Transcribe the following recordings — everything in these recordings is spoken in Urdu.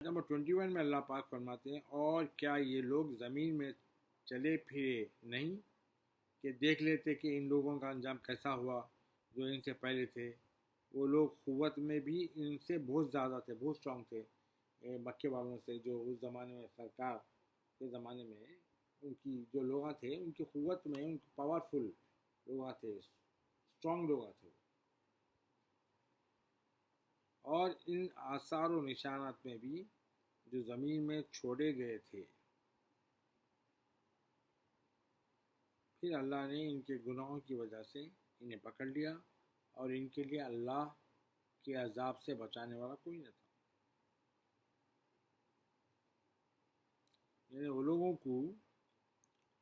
نمبر 21 میں اللہ پاک فرماتے ہیں اور کیا یہ لوگ زمین میں چلے پھرے نہیں کہ دیکھ لیتے کہ ان لوگوں کا انجام کیسا ہوا جو ان سے پہلے تھے. وہ لوگ قوت میں بھی ان سے بہت زیادہ تھے، بہت اسٹرانگ تھے مکے والوں سے. جو اس زمانے میں سرکار کے زمانے میں ان کی جو لوگ تھے ان کی قوت میں، ان کی پاورفل لوگ تھے، اسٹرانگ لوگ تھے. اور ان آثار و نشانات میں بھی جو زمین میں چھوڑے گئے تھے، پھر اللہ نے ان کے گناہوں کی وجہ سے انہیں پکڑ لیا اور ان کے لیے اللہ کے عذاب سے بچانے والا کوئی نہ تھا. یعنی وہ لوگوں کو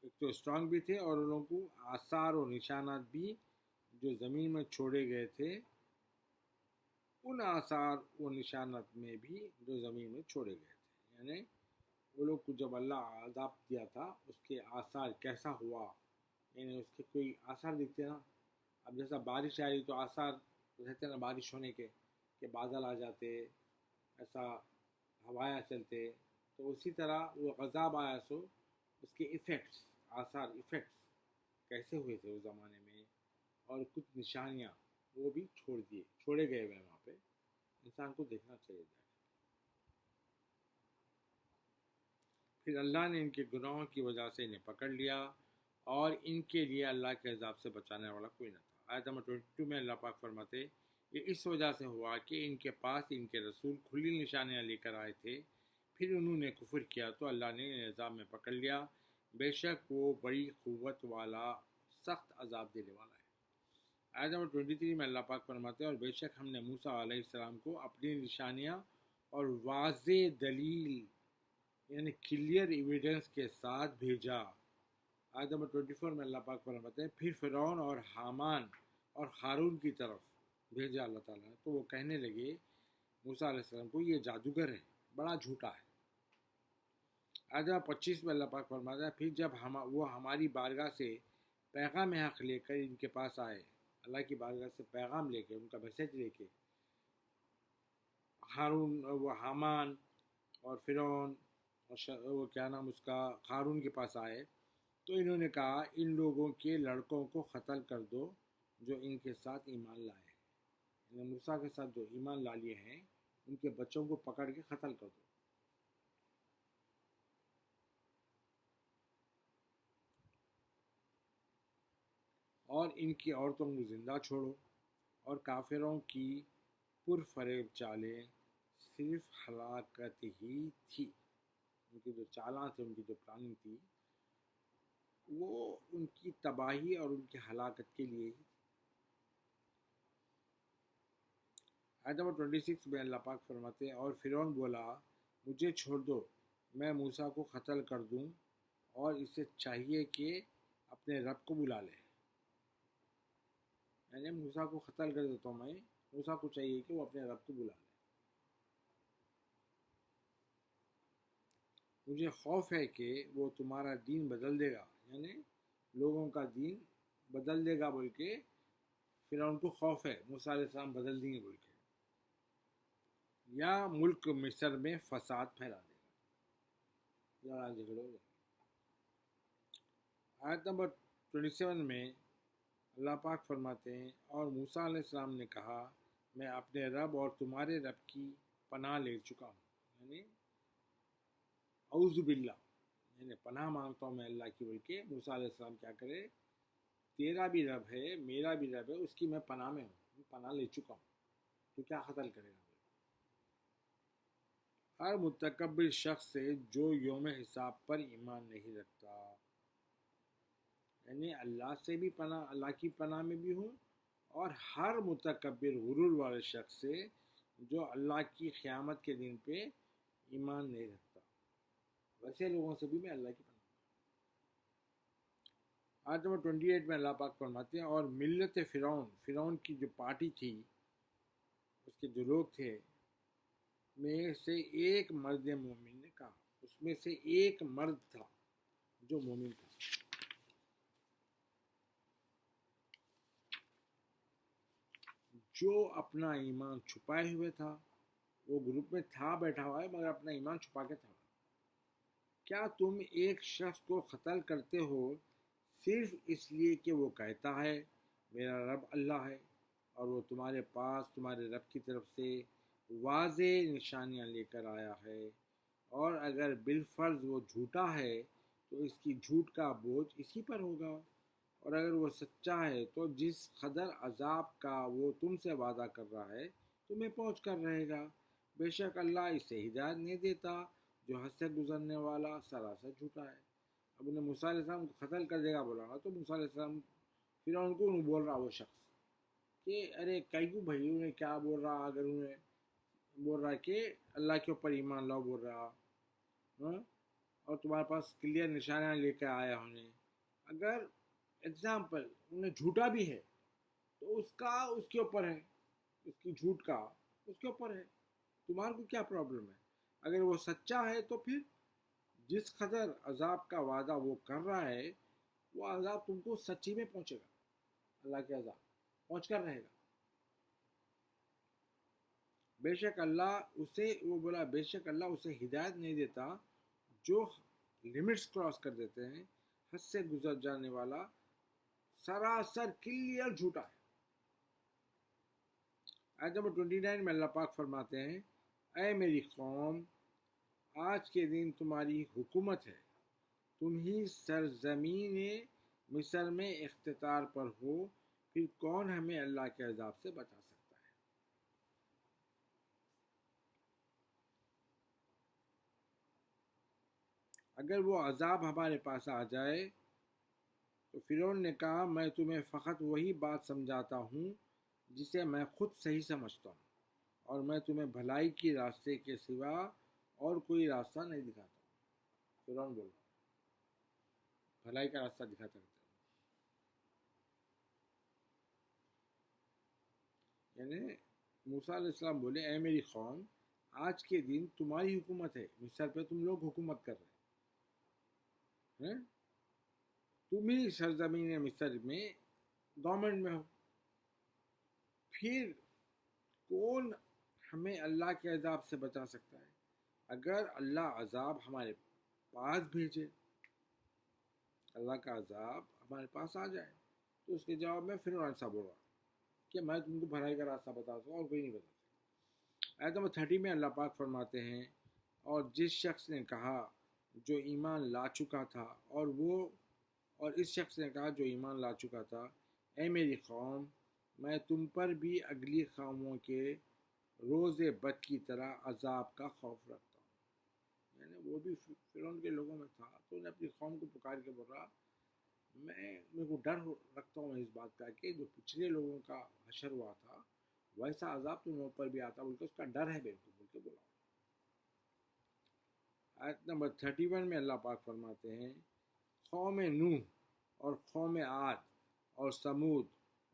ایک تو اسٹرانگ بھی تھے اور ان لوگوں کو آثار و نشانات بھی جو زمین میں چھوڑے گئے تھے، ان آثار و نشانات میں بھی جو زمین میں چھوڑے گئے تھے. یعنی وہ لوگ کو جب اللہ عذاب دیا تھا اس کے آثار کیسا ہوا، یعنی اس کے کوئی آثار دکھتے نا. اب جیسا بارش آ رہی تو آثار رہتے نا بارش ہونے کے، کہ بادل آ جاتے، ایسا ہوائیں چلتے. تو اسی طرح وہ عذاب آیا سو اس کے ایفیکٹس، آثار ایفیکٹس کیسے ہوئے تھے اس زمانے میں، اور کچھ نشانیاں وہ بھی چھوڑے گئے ہوئے وہاں پہ. انسان کو دیکھنا چاہیے جا کے. پھر اللہ نے ان کے گناہوں کی وجہ سے انہیں پکڑ لیا اور ان کے لیے اللہ کے عذاب سے بچانے والا کوئی نہ تھا. آیت نمبر 22 میں اللہ پاک فرماتے یہ اس وجہ سے ہوا کہ ان کے پاس ان کے رسول کھلی نشانیاں لے کر آئے تھے، پھر انہوں نے کفر کیا تو اللہ نے انہیں عذاب میں پکڑ لیا. بے شک وہ بڑی قوت والا سخت عذاب دینے والا ہے. آیت نمبر 23 میں اللہ پاک فرماتے ہیں اور بے شک ہم نے موسیٰ علیہ السلام کو اپنی نشانیاں اور واضح دلیل یعنی کلیئر ایویڈنس کے ساتھ بھیجا. آیت نمبر 24 میں اللہ پاک فرماتے ہیں پھر فرعون اور حامان اور قارون کی طرف بھیجا اللہ تعالیٰ نے، تو وہ کہنے لگے موسیٰ علیہ السلام کو یہ جادوگر ہے، بڑا جھوٹا ہے. آیت نمبر 25 میں اللہ پاک فرماتا ہے پھر جب وہ ہماری بارگاہ سے پیغام حق لے کر ان کے پاس آئے، اللہ کی بارگاہ سے پیغام لے کے، ان کا میسج لے کے، ہارون وہ حامان اور فرعون اور وہ کیا نام اس کا قارون کے پاس آئے تو انہوں نے کہا ان لوگوں کے لڑکوں کو قتل کر دو جو ان کے ساتھ ایمان لائے ہیں. یعنی موسیٰ کے ساتھ جو ایمان لا لیے ہیں ان کے بچوں کو پکڑ کے قتل کر دو. اور ان کی عورتوں کو زندہ چھوڑو. اور کافروں کی پرفریب چالیں صرف ہلاکت ہی تھی. ان کی جو چالاں تھے، ان کی جو پلاننگ تھی، وہ ان کی تباہی اور ان کی ہلاکت کے لیے ہی. آیت نمبر 26 میں اللہ پاک فرماتے ہیں اور فرعون بولا مجھے چھوڑ دو، میں موسیٰ کو قتل کر دوں، اور اسے چاہیے کہ اپنے رب کو بلا لے. یعنی موسیٰ کو قتل کر دیتا ہوں میں، موسیٰ کو چاہیے کہ وہ اپنے رب کو بلا لے. مجھے خوف ہے کہ وہ تمہارا دین بدل دے گا، یعنی لوگوں کا دین بدل دے گا بول کے فرعون کو خوف ہے موسیٰ علیہ السلام بدل دیں گے بول کے، یا ملک مصر میں فساد پھیلا دے گا، لڑائی جھگڑے ہو جائے. آیت نمبر 27 میں اللہ پاک فرماتے ہیں اور موسیٰ علیہ السلام نے کہا میں اپنے رب اور تمہارے رب کی پناہ لے چکا ہوں. یعنی اعوذ باللہ، یعنی پناہ مانگتا ہوں میں اللہ کی بول کے. موسیٰ علیہ السلام کیا کرے، تیرا بھی رب ہے میرا بھی رب ہے، اس کی میں پناہ میں ہوں، پناہ لے چکا ہوں، تو کیا قتل کرے گا. ہر متکبر شخص سے جو یوم حساب پر ایمان نہیں رکھتا. یعنی اللہ سے بھی پناہ، اللہ کی پناہ میں بھی ہوں، اور ہر متکبر غرور والے شخص سے جو اللہ کی قیامت کے دن پہ ایمان نہیں رکھتا، ویسے لوگوں سے بھی میں اللہ کی پناہ. آیت نمبر 28 میں اللہ پاک فرماتے ہیں اور ملت فرعون کی جو پارٹی تھی، اس کے جو لوگ تھے میں سے ایک مرد مومن نے کہا، اس میں سے ایک مرد تھا جو مومن تھا. جو اپنا ایمان چھپائے ہوئے تھا وہ گروپ میں تھا بیٹھا ہوا ہے مگر اپنا ایمان چھپا کے تھا. کیا تم ایک شخص کو قتل کرتے ہو صرف اس لیے کہ وہ کہتا ہے میرا رب اللہ ہے اور وہ تمہارے پاس تمہارے رب کی طرف سے واضح نشانیاں لے کر آیا ہے، اور اگر بالفرض وہ جھوٹا ہے تو اس کی جھوٹ کا بوجھ اسی پر ہوگا، اور اگر وہ سچا ہے تو جس قدر عذاب کا وہ تم سے وعدہ کر رہا ہے تمہیں پہنچ کر رہے گا. بے شک اللہ اسے ہدایت نہیں دیتا جو حد سے گزرنے والا سراسر جھوٹا ہے. اب انہیں موسیٰ علیہ السلام کو قتل کر دے گا بولا نا، تو موسیٰ علیہ السلام پھر ان کو بول رہا وہ شخص کہ ارے کیوں بھائی انہیں کیا بول رہا، اگر انہیں بول رہا کہ اللہ کے اوپر ایمان لاؤ بول رہا، ہاں، اور تمہارے پاس کلیئر نشانیاں لے کے آیا انہیں، اگر اگزامپل انہیں جھوٹا بھی ہے تو اس کے اوپر ہے، اس کی جھوٹ کا اس کے اوپر ہے، تمہارے کو کیا پرابلم ہے؟ اگر وہ سچا ہے تو پھر جس قدر عذاب کا وعدہ وہ کر رہا ہے وہ عذاب تم کو سچی میں پہنچے گا، اللہ کے عذاب پہنچ کر رہے گا. بے شک اللہ اسے، وہ بولا بے شک اللہ اسے ہدایت نہیں دیتا جو لمٹس کراس کر دیتے ہیں، حد سے گزر جانے والا سراسر کلیئر جھوٹا ہے. آیت نمبر 29 میں اللہ پاک فرماتے ہیں اے میری قوم، آج کے دن تمہاری حکومت ہے، تم ہی سرزمین مصر میں اختیار پر ہو، پھر کون ہمیں اللہ کے عذاب سے بچا سکتا ہے؟ اگر وہ عذاب ہمارے پاس آ جائے تو فرعون نے کہا میں تمہیں فقط وہی بات سمجھاتا ہوں جسے میں خود صحیح سمجھتا ہوں، اور میں تمہیں بھلائی کی راستے کے سوا اور کوئی راستہ نہیں دکھاتا ہوں. فرعون بولا بھلائی کا راستہ دکھاتا رہتا ہے. یعنی موسیٰ علیہ السلام بولے اے میری قوم، آج کے دن تمہاری حکومت ہے، مصر پہ تم لوگ حکومت کر رہے ہیں، تم ہی سرزمین مصر میں گورنمنٹ میں ہو، پھر کون ہمیں اللہ کے عذاب سے بچا سکتا ہے؟ اگر اللہ عذاب ہمارے پاس بھیجے، اللہ کا عذاب ہمارے پاس آ جائے، تو اس کے جواب میں فرعون ایسا بول رہا کہ میں تم کو بھلائی کا راستہ بتا سکتا ہوں اور کوئی نہیں بتا سکتا. آیت نمبر 30 میں اللہ پاک فرماتے ہیں اور جس شخص نے کہا جو ایمان لا چکا تھا اور اس شخص نے کہا جو ایمان لا چکا تھا اے میری قوم، میں تم پر بھی اگلی قوموں کے روز بد کی طرح عذاب کا خوف رکھتا ہوں. یعنی وہ بھی فرعون کے لوگوں میں تھا تو انہیں اپنی قوم کو پکار کے بول رہا میرے کو ڈر رکھتا ہوں اس بات کا کہ جو پچھلے لوگوں کا حشر ہوا تھا ویسا عذاب تم لوگوں پر بھی آتا، بلکہ اس کا ڈر ہے میرے کو بول کے بولا. آیت نمبر 31 میں اللہ پاک فرماتے ہیں قوم نوح اور قوم عاد اور سمود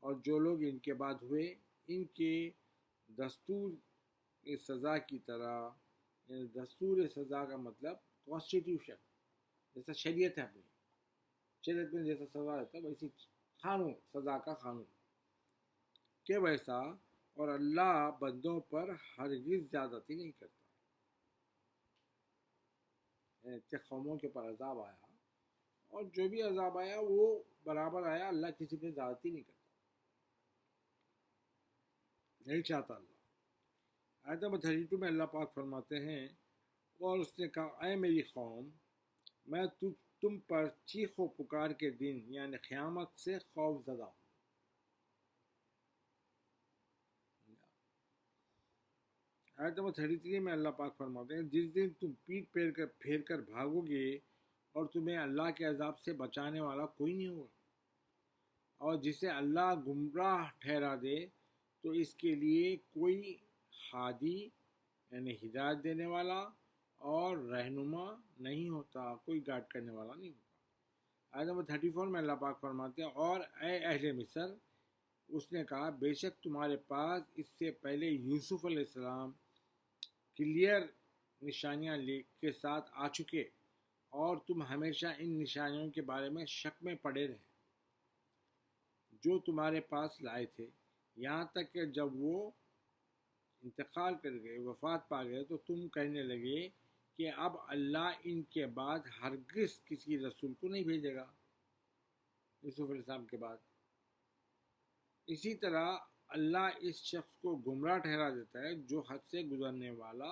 اور جو لوگ ان کے بعد ہوئے ان کے دستور سزا کی طرح، یعنی دستور سزا کا مطلب کانسٹیٹیوشن، جیسا شریعت ہے اپنی شریعت میں جیسا سزا رہتا ہے ویسی قانون، سزا کا قانون کہ ویسا، اور اللہ بندوں پر ہرگز زیادتی نہیں کرتا. قوموں کے پر عذاب آیا اور جو بھی عذاب آیا وہ برابر آیا، اللہ کسی پہ زیادتی نہیں کرتا، نہیں چاہتا اللہ. آیت نمبر 32 میں اللہ پاک فرماتے ہیں اور اس نے کہا اے میری قوم، میں تم پر چیخ و پکار کے دن یعنی قیامت سے خوف زدہ ہوں. آیت نمبر 33 میں اللہ پاک فرماتے ہیں جس دن تم پیٹ پھیر کر بھاگو گے اور تمہیں اللہ کے عذاب سے بچانے والا کوئی نہیں ہوگا، اور جسے اللہ گمراہ ٹھہرا دے تو اس کے لیے کوئی ہادی یعنی ہدایت دینے والا اور رہنما نہیں ہوتا، کوئی گائیڈ کرنے والا نہیں ہوتا. آیت نمبر 34 میں اللہ پاک فرماتے ہیں اور اے اہل مصر، اس نے کہا بے شک تمہارے پاس اس سے پہلے یوسف علیہ السلام کلیئر نشانیاں کے ساتھ آ چکے اور تم ہمیشہ ان نشانیوں کے بارے میں شک میں پڑے رہے جو تمہارے پاس لائے تھے، یہاں تک کہ جب وہ انتقال کر گئے، وفات پا گئے، تو تم کہنے لگے کہ اب اللہ ان کے بعد ہرگز کسی رسول کو نہیں بھیجے گا، یوسف علیہ السلام کے بعد۔ اسی طرح اللہ اس شخص کو گمراہ ٹھہرا دیتا ہے جو حد سے گزرنے والا،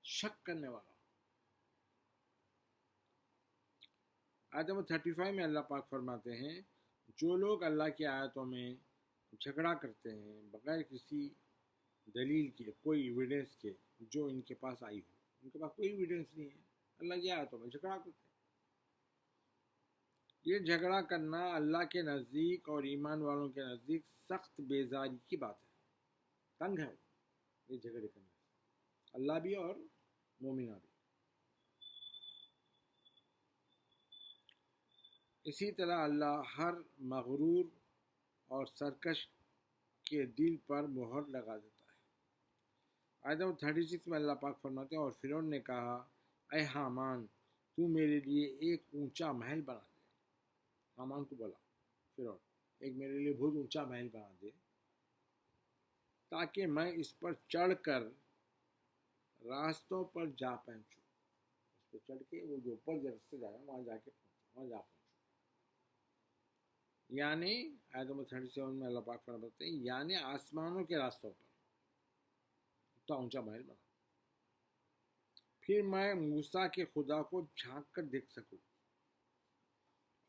شک کرنے والا۔ آیت نمبر 35 میں اللہ پاک فرماتے ہیں، جو لوگ اللہ کی آیتوں میں جھگڑا کرتے ہیں بغیر کسی دلیل کے، کوئی ایویڈنس کے جو ان کے پاس آئی ہو، ان کے پاس کوئی ایویڈنس نہیں ہے، اللہ کی آیتوں میں جھگڑا کرتے ہیں۔ یہ جھگڑا کرنا اللہ کے نزدیک اور ایمان والوں کے نزدیک سخت بیزاری کی بات ہے، تنگ ہے یہ جھگڑے کرنے سے، اللہ بھی اور مومنہ بھی۔ اسی طرح اللہ ہر مغرور اور سرکش کے دل پر مہر لگا دیتا ہے۔ آیت نمبر 36 میں اللہ پاک فرماتے ہیں، اور فرعون نے کہا، اے حامان، تو میرے لیے ایک اونچا محل بنا دے۔ حامان کو بولا فرعون، ایک میرے لیے بہت اونچا محل بنا دے تاکہ میں اس پر چڑھ کر راستوں پر جا پہنچوں، اس پر چڑھ کے وہ جو اوپر راستے جا رہا ہے وہاں جا کے پہنچوں، وہاں جا پہنچوں۔ یعنی آیت نمبر 37 میں اللہ پاک فرماتے ہیں، یعنی آسمانوں کے راستوں پر اتنا اونچا محل بنا، پھر میں موسیٰ کے خدا کو جھانک کر دیکھ سکوں،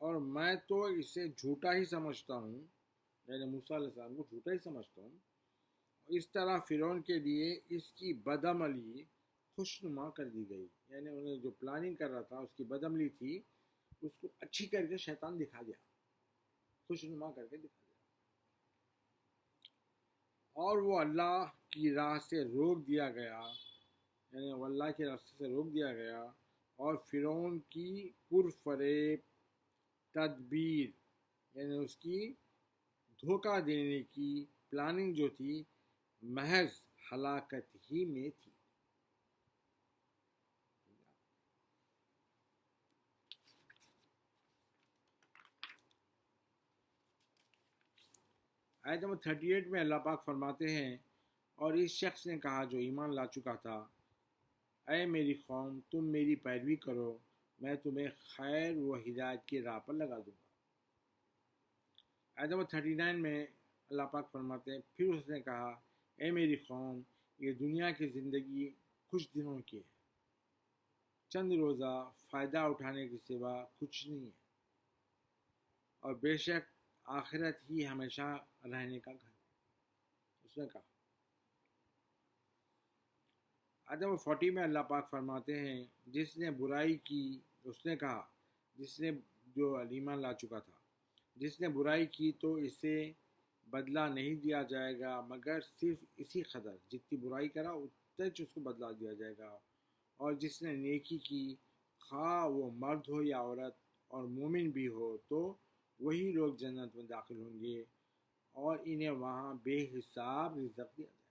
اور میں تو اسے جھوٹا ہی سمجھتا ہوں، یعنی موسیٰ علیہ السلام کو جھوٹا ہی سمجھتا ہوں۔ اس طرح فرعون کے لیے اس کی بدعملی خوشنما کر دی گئی، یعنی انہیں جو پلاننگ کر رہا تھا، اس کی بدعملی تھی، اس کو اچھی کر کے شیطان دکھا دیا، خوشنما کر کے دکھا دیا، اور وہ اللہ کی راہ سے روک دیا گیا، یعنی وہ اللہ کے راستے سے روک دیا گیا، اور فرعون کی پرفریب تدبیر، یعنی اس کی دھوکہ دینے کی پلاننگ جو تھی، محض ہلاکت ہی میں تھی۔ آیت نمبر 38 میں اللہ پاک فرماتے ہیں، اور اس شخص نے کہا جو ایمان لا چکا تھا، اے میری قوم، تم میری پیروی کرو، میں تمہیں خیر و ہدایت کی راہ پر لگا دوں گا۔ آیت نمبر 39 میں اللہ پاک فرماتے ہیں، پھر اس نے کہا، اے میری قوم، یہ دنیا کی زندگی کچھ دنوں کی ہے، چند روزہ فائدہ اٹھانے کے سوا کچھ نہیں ہے، اور بے شک آخرت ہی ہمیشہ رہنے کا گھر ہے، اس نے کہا۔ آیت نمبر 40 میں اللہ پاک فرماتے ہیں، جس نے برائی کی، اس نے کہا، جس نے جو ایمان لا چکا تھا، جس نے برائی کی تو اسے بدلہ نہیں دیا جائے گا مگر صرف اسی قدر جتنی برائی کرا اتنا اس کو بدلہ دیا جائے گا، اور جس نے نیکی کی، خواہ وہ مرد ہو یا عورت اور مومن بھی ہو، تو وہی لوگ جنت میں داخل ہوں گے، اور انہیں وہاں بے حساب رزق دیا جائے گا۔